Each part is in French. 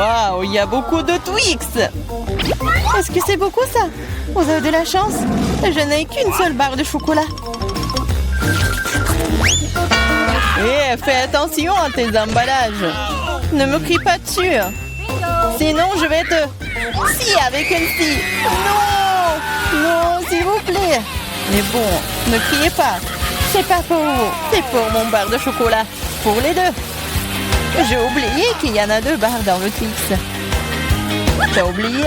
Waouh, il y a beaucoup de Twix. Est-ce que c'est beaucoup ça? Vous avez de la chance. Je n'ai qu'une seule barre de chocolat. Eh, fais attention à tes emballages. Ne me crie pas dessus. Sinon, je vais te... Si, avec une scie. Non! Non, s'il vous plaît. Mais bon, ne criez pas. C'est pas pour vous. C'est pour mon bar de chocolat. Pour les deux. J'ai oublié qu'il y en a 2 barres dans le Twix. T'as oublié?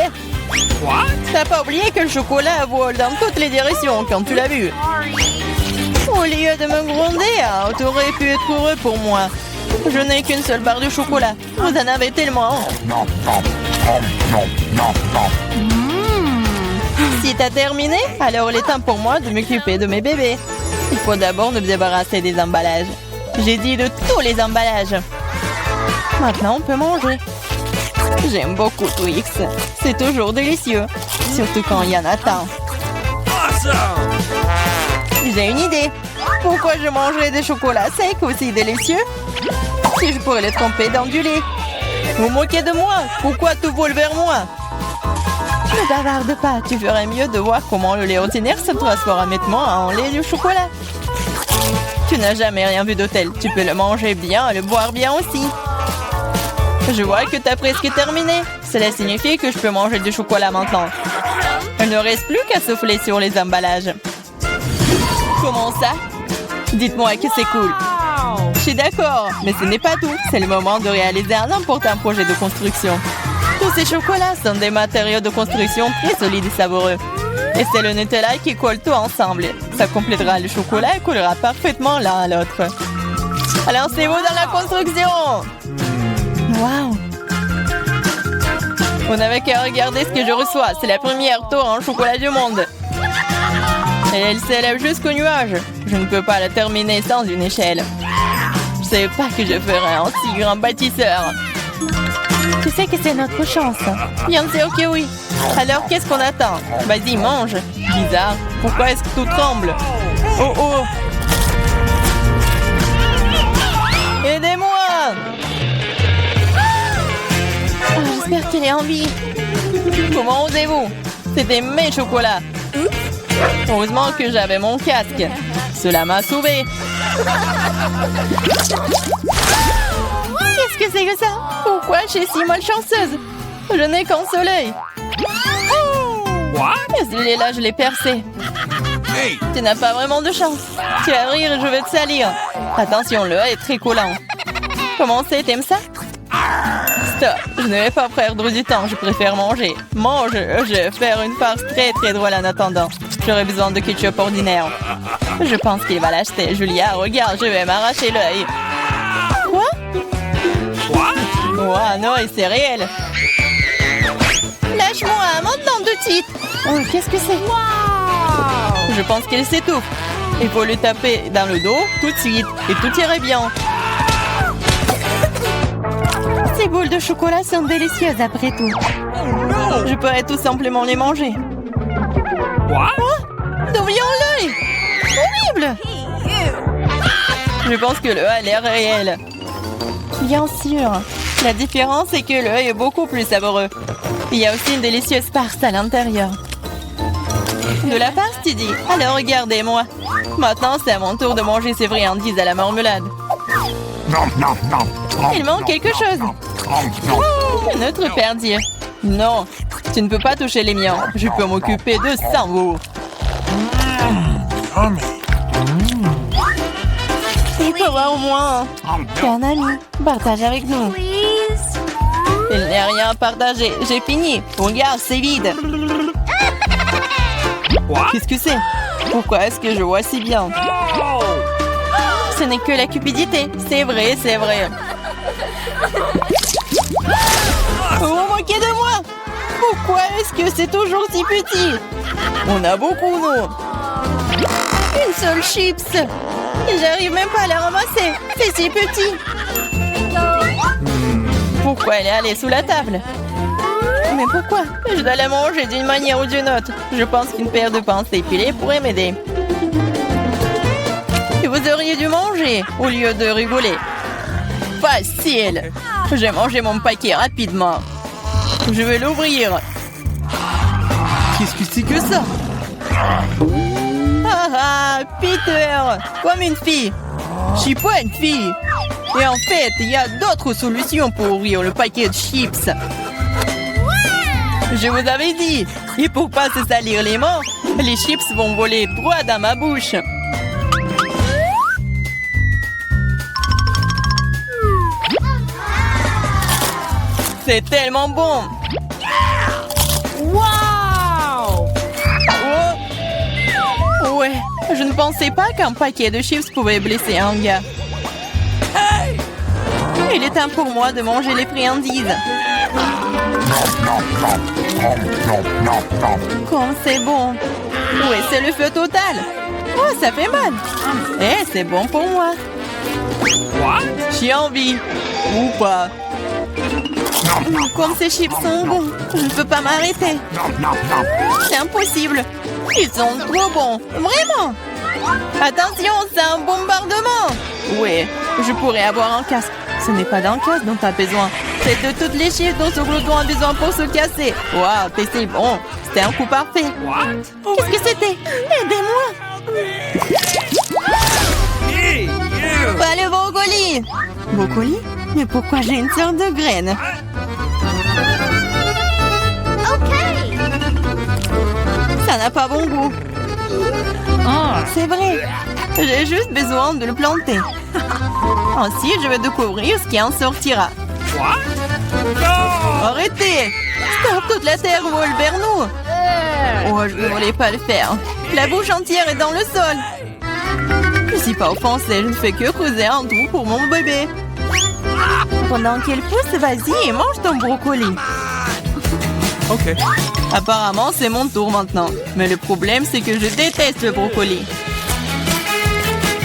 T'as pas oublié que le chocolat vole dans toutes les directions quand tu l'as vu? Au lieu de me gronder, hein, t'aurais pu être heureux pour moi. Je n'ai qu'une seule barre de chocolat. Vous en avez tellement. Si t'as terminé, alors il est temps pour moi de m'occuper de mes bébés. Il faut d'abord nous débarrasser des emballages. J'ai dit de tous les emballages. Maintenant, on peut manger. J'aime beaucoup Twix. C'est toujours délicieux. Surtout quand il y en a tant. J'ai une idée. Pourquoi je mangerais des chocolats secs aussi délicieux si je pourrais les tremper dans du lait? Vous moquez de moi? Pourquoi tout vole vers moi? Ne bavarde pas. Tu ferais mieux de voir comment le lait ordinaire se transforme nettement en lait de chocolat. Tu n'as jamais rien vu de tel. Tu peux le manger bien et le boire bien aussi. Je vois que tu as presque terminé. Cela signifie que je peux manger du chocolat maintenant. Il ne reste plus qu'à souffler sur les emballages. Comment ça? Dites-moi que c'est cool. Je suis d'accord, mais ce n'est pas tout. C'est le moment de réaliser un important projet de construction. Tous ces chocolats sont des matériaux de construction très solides et savoureux. Et c'est le Nutella qui colle tout ensemble. Ça complétera le chocolat et collera parfaitement l'un à l'autre. Alors c'est vous dans la construction! Waouh! Vous n'avez qu'à regarder ce que je reçois. C'est la première tour en chocolat du monde. Et elle s'élève jusqu'au nuage. Je ne peux pas la terminer sans une échelle. Je ne savais pas que je ferais un si grand bâtisseur. Tu sais que c'est notre chance. Bien sûr que oui. Alors qu'est-ce qu'on attend? Vas-y, mange. Bizarre. Pourquoi est-ce que tout tremble? Oh oh! Aidez-moi! Oh, j'espère qu'elle est en vie. Comment osez-vous? C'était mes chocolats. Heureusement que j'avais mon casque. Cela m'a sauvé. Qu'est-ce que c'est que ça? Pourquoi je suis si malchanceuse? Je n'ai qu'un seul œil. Celui-là, je l'ai percé. Hey! Tu n'as pas vraiment de chance. Tu vas rire et je vais te salir. Attention, le œil est très collant. Comment c'est? T'aimes ça? Stop, je ne vais pas perdre du temps, je préfère manger. Mange, je vais faire une farce très drôle en attendant. J'aurai besoin de ketchup ordinaire. Je pense qu'il va l'acheter. Julia, regarde, je vais m'arracher l'œil. Quoi? Oh non, c'est réel. Lâche-moi, maintenant de suite. Oh, qu'est-ce que c'est? Je pense qu'il s'étouffe. Il faut lui taper dans le dos tout de suite et tout irait bien. Ces boules de chocolat sont délicieuses après tout. Je pourrais tout simplement les manger. Quoi? D'où vient l'œil? Horrible! Je pense que l'œil a l'air réel. Bien sûr. La différence est que l'œil est beaucoup plus savoureux. Il y a aussi une délicieuse farce à l'intérieur. De la farce, tu dis? Alors regardez-moi. Maintenant, c'est à mon tour de manger ces friandises à la marmelade. Il manque quelque chose. Notre perdier. Non, tu ne peux pas toucher les miens. Je peux m'occuper de ça, vous. Il faut voir au moins. T'es un ami. Partage avec nous. Il n'y a rien à partager. J'ai fini. Regarde, c'est vide. Qu'est-ce que c'est? Pourquoi est-ce que je vois si bien? Ce n'est que la cupidité. C'est vrai, c'est vrai. Vous vous moquez de moi? Pourquoi est-ce que c'est toujours si petit? On a beaucoup, non? Une seule chips. J'arrive même pas à la ramasser. C'est si petit. Pourquoi elle est allée sous la table? Mais pourquoi? Je dois la manger d'une manière ou d'une autre. Je pense qu'une paire de pensées pilées pourrait m'aider. Et vous auriez dû manger au lieu de rigoler. Facile. J'ai mangé mon paquet rapidement. Je vais l'ouvrir. Qu'est-ce que c'est que ça? Ah ah, Peter, comme une fille. Je suis pas une fille. Et en fait, il y a d'autres solutions pour ouvrir le paquet de chips. Je vous avais dit. Et pour pas se salir les mains, les chips vont voler droit dans ma bouche. C'est tellement bon. Wow! Oh! Ouais, je ne pensais pas qu'un paquet de chips pouvait blesser un gars. Il est temps pour moi de manger les friandises. Comme c'est bon. Ouais, c'est le feu total. Oh, ça fait mal. Eh, c'est bon pour moi. J'ai envie. Ou pas. Comme ces chips sont bons, je ne peux pas m'arrêter. C'est impossible. Ils sont trop bons. Vraiment. Attention, c'est un bombardement. Ouais, je pourrais avoir un casque. Ce n'est pas d'un casque dont tu as besoin. C'est de toutes les chips dont ce glouton a besoin pour se casser. Waouh, c'est bon. C'était un coup parfait. Qu'est-ce que c'était? Aidez-moi. Pas le brocoli. Brocoli? Mais pourquoi j'ai une sorte de graine? Ça n'a pas bon goût. C'est vrai. J'ai juste besoin de le planter. Ensuite, je vais découvrir ce qui en sortira. Arrêtez! Stop, toute la terre vole vers nous. Oh, je ne voulais pas le faire. La bouche entière est dans le sol. Je ne suis pas offensée, je ne fais que creuser un trou pour mon bébé. Pendant qu'elle pousse, vas-y et mange ton brocoli. Ok. Apparemment, c'est mon tour maintenant. Mais le problème, c'est que je déteste le brocoli.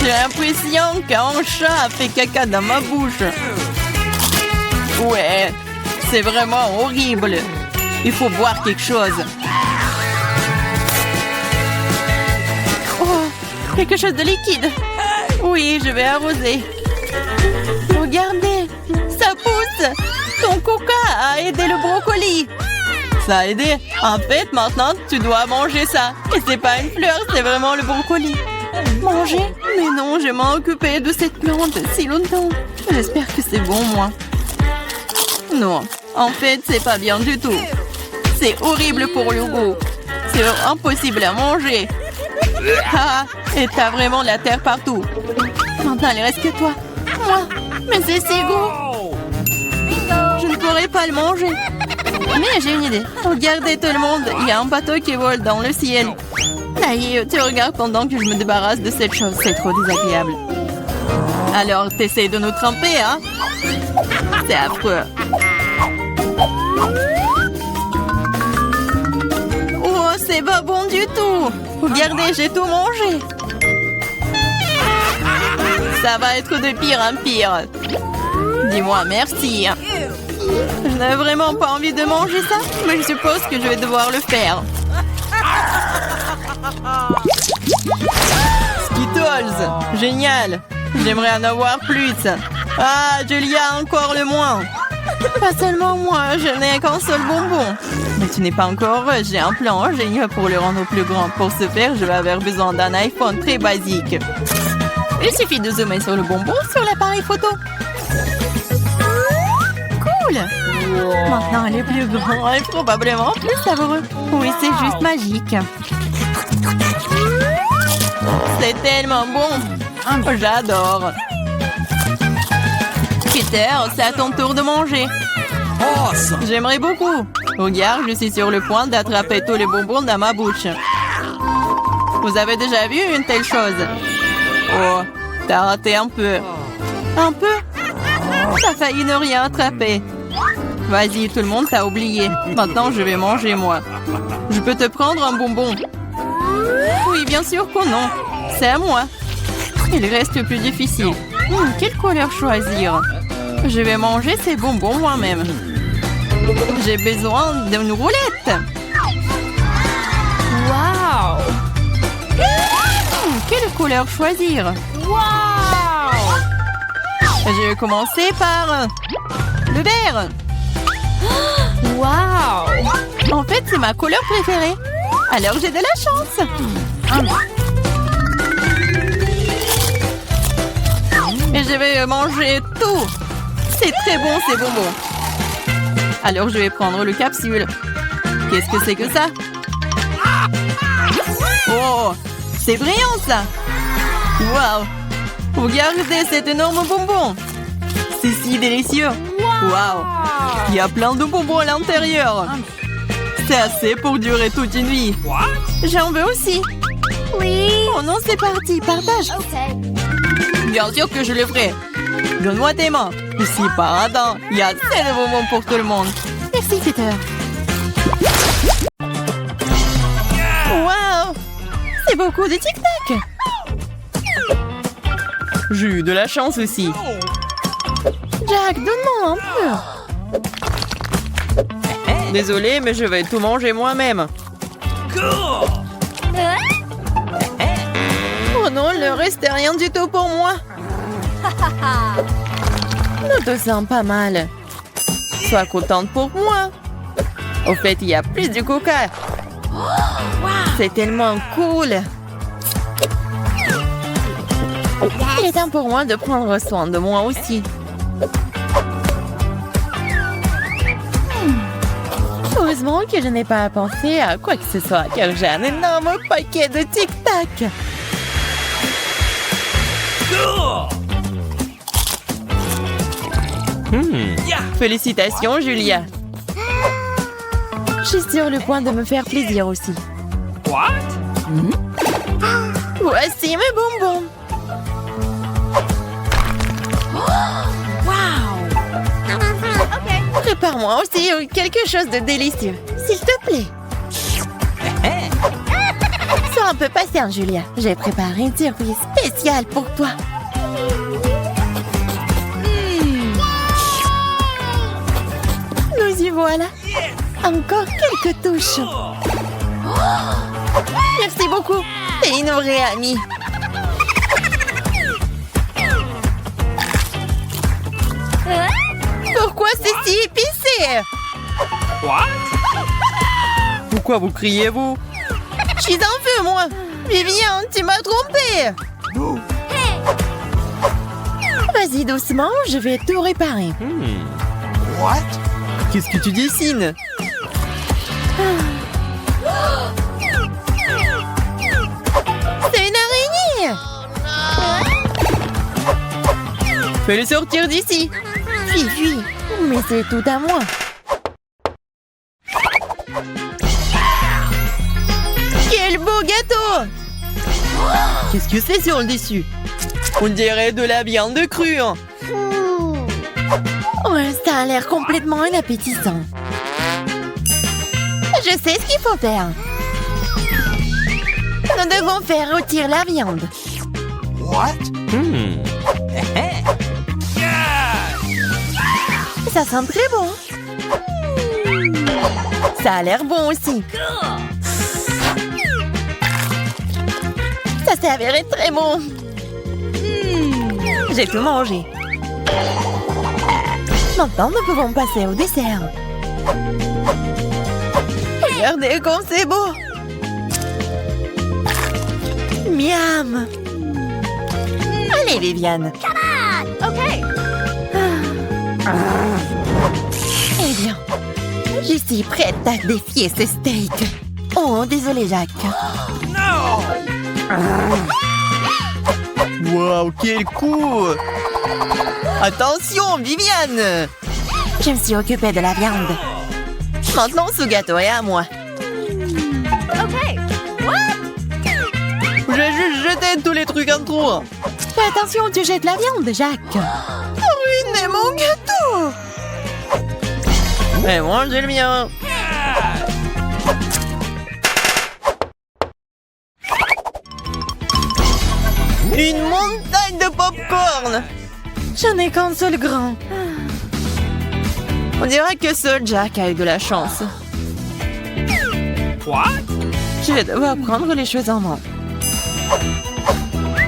J'ai l'impression qu'un chat a fait caca dans ma bouche. Ouais, c'est vraiment horrible. Il faut boire quelque chose. Oh, quelque chose de liquide. Oui, je vais arroser. Regardez, ça pousse. Ton coca a aidé le brocoli. Ça a aidé. En fait, maintenant, tu dois manger ça. Et c'est pas une fleur, c'est vraiment le brocoli. Manger? Mais non, je m'en occupé de cette plante si longtemps. J'espère que c'est bon, moi. Non, en fait, c'est pas bien du tout. C'est horrible pour le goût. C'est impossible à manger. Ah, et t'as vraiment la terre partout. Maintenant, il reste que toi. Moi? Mais c'est si gros. Je ne pourrais pas le manger. Mais j'ai une idée. Regardez tout le monde, il y a un bateau qui vole dans le ciel. Aïe, tu regardes pendant que je me débarrasse de cette chose. C'est trop désagréable. Alors, t'essayes de nous tremper, hein? C'est affreux. Oh, c'est pas bon du tout. Regardez, j'ai tout mangé. Ça va être de pire en pire. Dis-moi merci. Je n'ai vraiment pas envie de manger ça, mais je suppose que je vais devoir le faire. Skittles, génial. J'aimerais en avoir plus. Ah, Julia, encore le moins. Pas seulement moi, je n'ai qu'un seul bonbon. Mais tu n'es pas encore heureuse, j'ai un plan génial pour le rendre plus grand. Pour ce faire, je vais avoir besoin d'un iPhone très basique. Il suffit de zoomer sur le bonbon sur l'appareil photo. Cool! Maintenant, elle est plus grande et probablement plus savoureux. Oui, c'est juste magique. C'est tellement bon. J'adore. Peter, c'est à ton tour de manger. J'aimerais beaucoup. Regarde, je suis sur le point d'attraper tous les bonbons dans ma bouche. Vous avez déjà vu une telle chose? Oh, t'as raté un peu. Un peu? T'as failli ne rien attraper. Vas-y, tout le monde t'a oublié. Maintenant, je vais manger, moi. Je peux te prendre un bonbon? Oui, bien sûr que non. C'est à moi. Il reste le plus difficile. Quelle couleur choisir? Je vais manger ces bonbons moi-même. J'ai besoin d'une roulette. Waouh! Quelle couleur choisir? Waouh! Je vais commencer par le le vert. Wow! En fait, c'est ma couleur préférée. Alors j'ai de la chance. Et je vais manger tout. C'est très bon, ces bonbons. Alors je vais prendre le capsule. Qu'est-ce que c'est que ça? Oh, c'est brillant ça. Waouh. Regardez cet énorme bonbon. C'est si délicieux. Waouh. Il y a plein de bonbons à l'intérieur. C'est assez pour durer toute une vie. J'en veux aussi. Oh non, c'est parti, partage. Bien sûr que je le ferai. Donne-moi tes mains. Ici, paradin. Il y a assez de bonbons pour tout le monde. Merci, Peter. Waouh. C'est beaucoup de tic-tac. J'ai eu de la chance aussi. Jack, donne-moi un peu. Désolé, mais je vais tout manger moi-même. Oh non, le reste est rien du tout pour moi. Nous te sens pas mal. Sois contente pour moi. Au fait, il y a plus de coca. C'est tellement cool. Il est temps pour moi de prendre soin de moi aussi. Heureusement que je n'ai pas pensé à quoi que ce soit, car j'ai un énorme paquet de tic-tac. Félicitations, Julia. Je suis sur le point de me faire plaisir aussi. Voici mes bonbons. Prépare-moi aussi quelque chose de délicieux, s'il te plaît. Sois un peu patient, Julia. J'ai préparé une surprise spéciale pour toi. Nous y voilà. Encore quelques touches. Merci beaucoup. T'es une vraie amie. Pourquoi c'est si épicé? Pourquoi vous criez-vous? Je suis en feu, moi. Viviane, tu m'as trompé. Vas-y doucement, je vais tout réparer. Qu'est-ce que tu dessines? C'est une araignée. Fais-le sortir d'ici. Fuis, mais c'est tout à moi. Quel beau gâteau! Qu'est-ce que c'est sur le dessus? On dirait de la viande crue. Ouais, ça a l'air complètement inappétissant. Je sais ce qu'il faut faire. Nous devons faire rôtir la viande. Ça sent très bon. Ça a l'air bon aussi. Ça s'est avéré très bon. J'ai tout mangé. Maintenant, nous pouvons passer au dessert. Regardez comme c'est beau. Miam. Allez, Viviane. Eh bien, je suis prête à défier ce steak. Oh, désolé, Jacques. Wow, quel coup! Attention, Viviane! Je me suis occupée de la viande. Maintenant, ce gâteau est à moi. J'ai juste jeté tous les trucs en trop. Fais attention, tu jettes la viande, Jacques. Ruinez mon gâteau! Et moi, j'ai le mien. Une montagne de popcorn. J'en ai qu'un seul grain. On dirait que seul Jack a eu de la chance. Je vais devoir prendre les choses en main.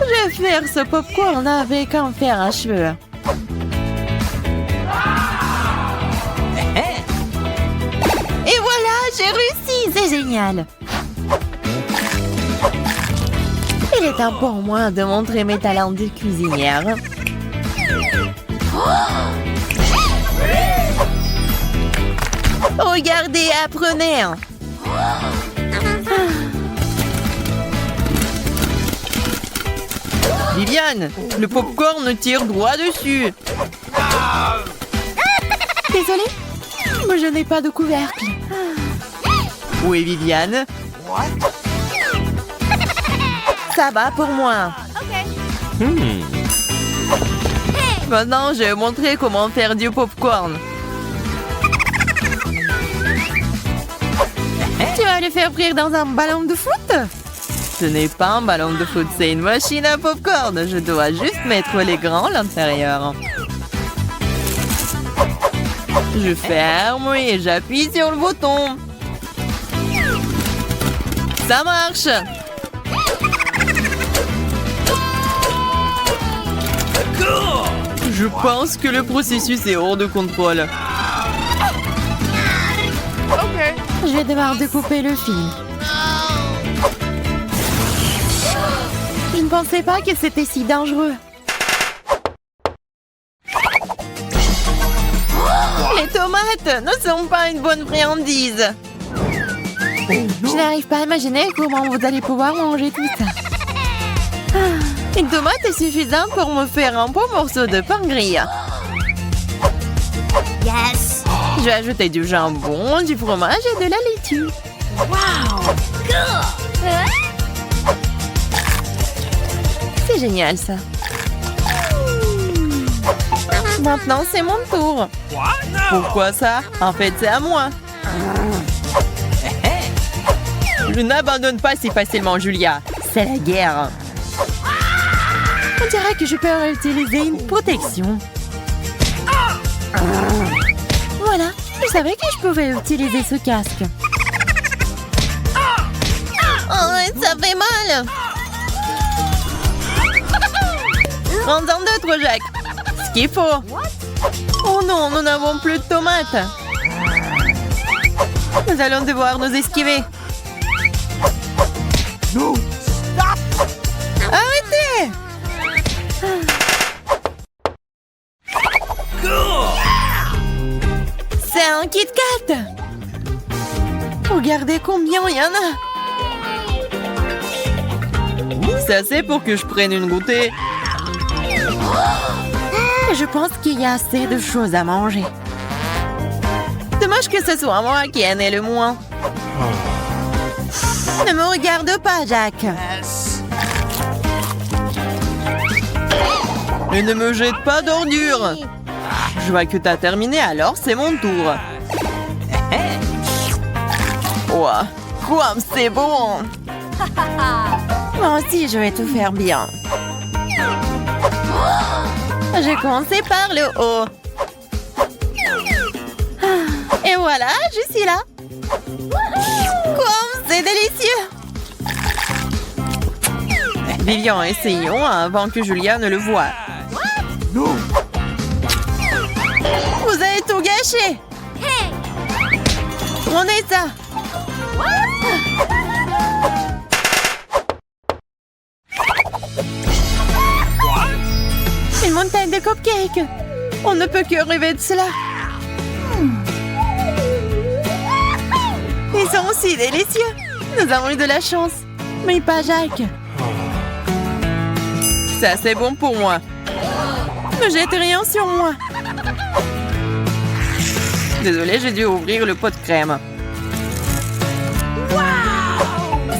Je vais faire ce popcorn avec un fer à cheveux. génial. Il est temps pour moi de montrer mes talents de cuisinière. Regardez, apprenez. Viviane, le popcorn tire droit dessus. Désolée, mais je n'ai pas de couvercle. Où est Viviane? Ça va pour moi. Maintenant, je vais montrer comment faire du popcorn. Tu vas le faire frire dans un ballon de foot? Ce n'est pas un ballon de foot, c'est une machine à popcorn. Je dois juste mettre les grains à l'intérieur. Je ferme et j'appuie sur le bouton. Ça marche! Je pense que le processus est hors de contrôle. Je vais devoir découper le fil. Je ne pensais pas que c'était si dangereux. Les tomates ne sont pas une bonne friandise. Je n'arrive pas à imaginer comment vous allez pouvoir manger tout ça. Une tomate est suffisante pour me faire un beau morceau de pain grillé. Yes. Je vais ajouter du jambon, du fromage et de la laitue. Wow. C'est génial ça. Maintenant, c'est mon tour. Pourquoi ça? En fait, c'est à moi. Je n'abandonne pas si facilement, Julia. C'est la guerre. On dirait que je peux utiliser une protection. Voilà, je savais que je pouvais utiliser ce casque. Oh, ça fait mal. Prends-en d'autres, Jacques. Ce qu'il faut. Oh non, nous n'avons plus de tomates. Nous allons devoir nous esquiver. No! Arrêtez! C'est un Kit Kat! Regardez combien il y en a! C'est assez pour que je prenne une goûtée. Je pense qu'il y a assez de choses à manger. Dommage que ce soit moi qui en ai le moins. Ne me regarde pas, Jacques. Et ne me jette pas d'ordures. Je vois que t'as terminé, alors c'est mon tour. Ouah, quoi, c'est bon. Moi aussi, je vais tout faire bien. J'ai commencé par le haut. Et voilà, je suis là. Quoi, c'est délicieux. Vivian, essayons avant que Julia ne le voie. No! Vous avez tout gâché. Prenez ça. Une montagne de cupcakes. On ne peut que rêver de cela. Ils sont aussi délicieux. Nous avons eu de la chance. Mais pas Jacques. C'est assez bon pour moi. Ne jette rien sur moi. Désolée, j'ai dû ouvrir le pot de crème.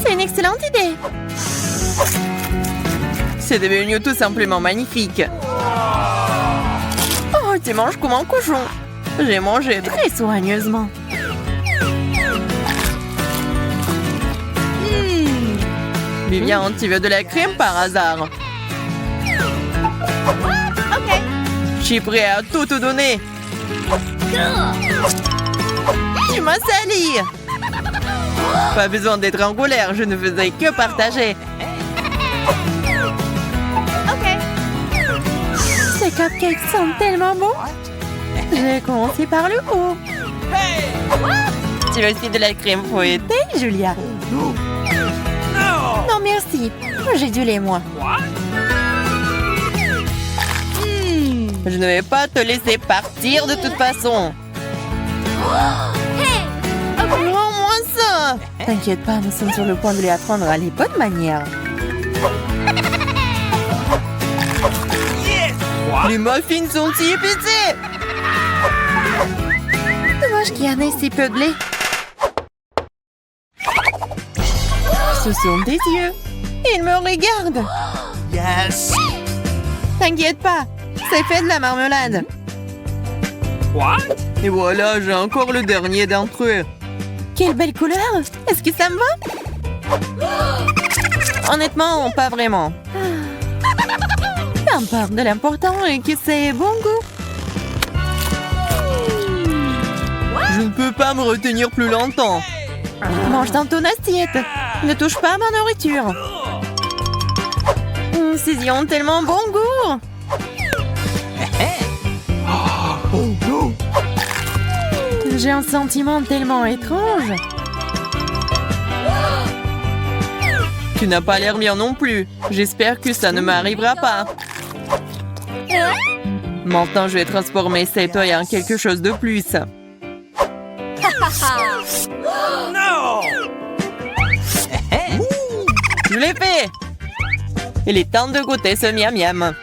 C'est une excellente idée. C'est devenu tout simplement magnifique. Oh, tu manges comme un cochon. J'ai mangé très soigneusement. Vivian, tu veux de la crème par hasard? Ok. Je suis prêt à tout te donner. Tu m'as sali. Pas besoin d'être en colère, je ne faisais que partager. Ok. Ces cupcakes sont tellement bons. J'ai commencé par le haut. Tu veux aussi de la crème fouettée, Julia? Non, merci. J'ai du lait, moi. Je ne vais pas te laisser partir de toute façon. Hey! Okay. Rends-moi ça. T'inquiète pas, nous sommes sur le point de lui apprendre les bonnes manières. Les muffins sont si épicés. Dommage qu'il y en ait si peu de lait. Ce sont des yeux. Ils me regardent. Yes. T'inquiète pas, c'est fait de la marmelade. What? Et voilà, j'ai encore le dernier d'entre eux. Quelle belle couleur! Est-ce que ça me va? Honnêtement, pas vraiment. Peu importe, de l'important est que c'est bon goût. Je ne peux pas me retenir plus longtemps. Mange dans ton assiette. Ne touche pas à ma nourriture. Ces yeux ont tellement bon goût. Oh no. J'ai un sentiment tellement étrange. Tu n'as pas l'air bien non plus. J'espère que ça ne m'arrivera pas. Maintenant, je vais transformer cette toile en quelque chose de plus. No. Je l'ai fait. Il est temps de goûter ce miam miam.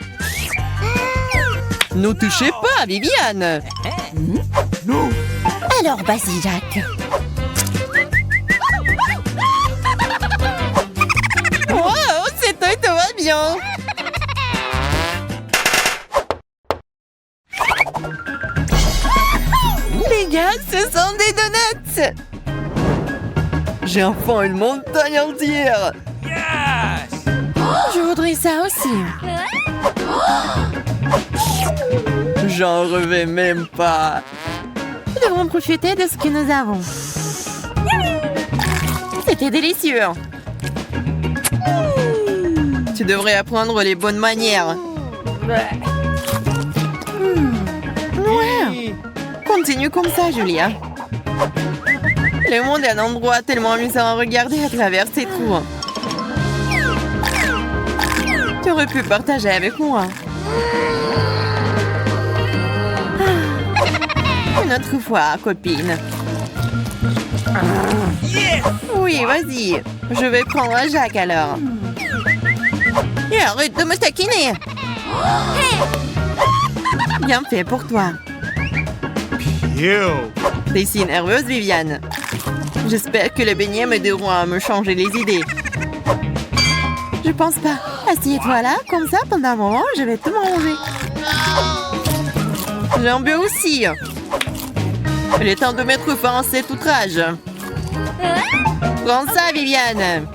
Ne touchez pas, Viviane. No. Alors, vas-y, Jack. Wow, cet œil te va bien. Les gars, ce sont des donuts. J'ai enfin une montagne entière. Yes. Je voudrais ça aussi. J'en reviens même pas. Nous devrons profiter de ce que nous avons. C'était délicieux. Tu devrais apprendre les bonnes manières. Ouais. Continue comme ça, Julia. Le monde est un endroit tellement amusant à regarder à travers ces trous. Tu aurais pu partager avec moi. Une autre fois, copine. Yes. Oui, vas-y. Je vais prendre un Jacques alors. Et arrête de me taquiner. Bien fait pour toi. You. T'es si nerveuse, Viviane. J'espère que les beignets m'aideront à me changer les idées. Je pense pas. Assieds-toi là, comme ça, pendant un moment, je vais tout manger. J'en veux aussi. Il est temps de mettre fin à cet outrage. Prends ça, Viviane.